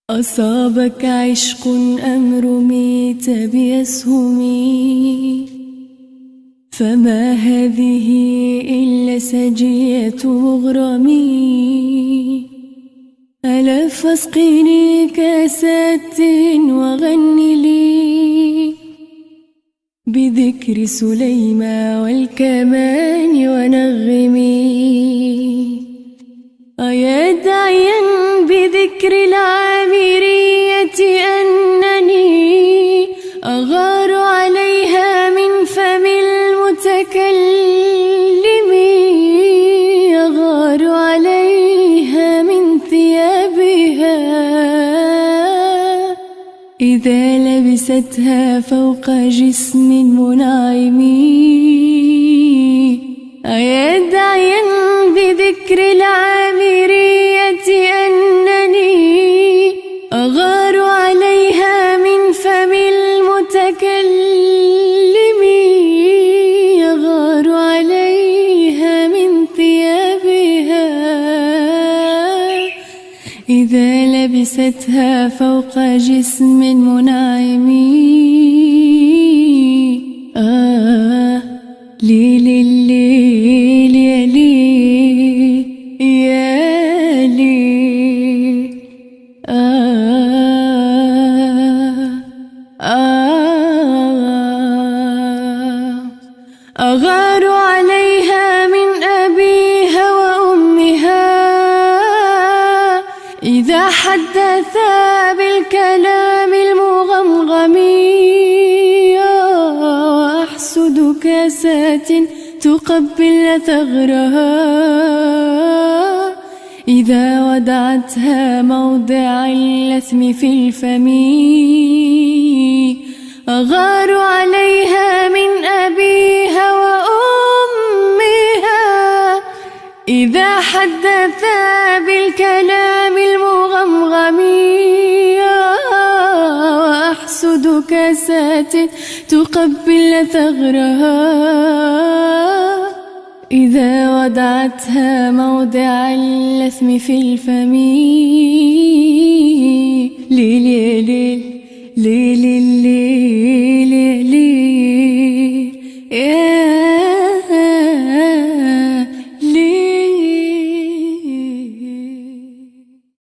أصابك عشق أم رميت بأسهم، فما هذه إلا سجية مغرمي. ألا فاسقني كاسات وغن لي بذكر سليمان والكمان ونغمي. أيا داعيا بذكر العامرية أنني أغار عليها من فم المتكلم، أغار عليها من ثيابها إذا لبستها فوق جسم منعم. أيا داعيا بذكر العامرية أنني أغار عليها من فم المتكلم، أغار عليها من ثيابها إذا لبستها فوق جسم منعم. لي لي لي لي لي يا لي أغار عليها من أبيها وأمها إذا حدثا بالكلام المغمغم، وأحسد كاسات تقبل ثغرها إذا ودعتها موضع اللثم في الفم. أغار عليها من أبيها وأمها إذا حدثا بالكلام المغمغم، وأحسد كاسات تقبل ثغرها إذا ودعتها موضع اللثم في الفم.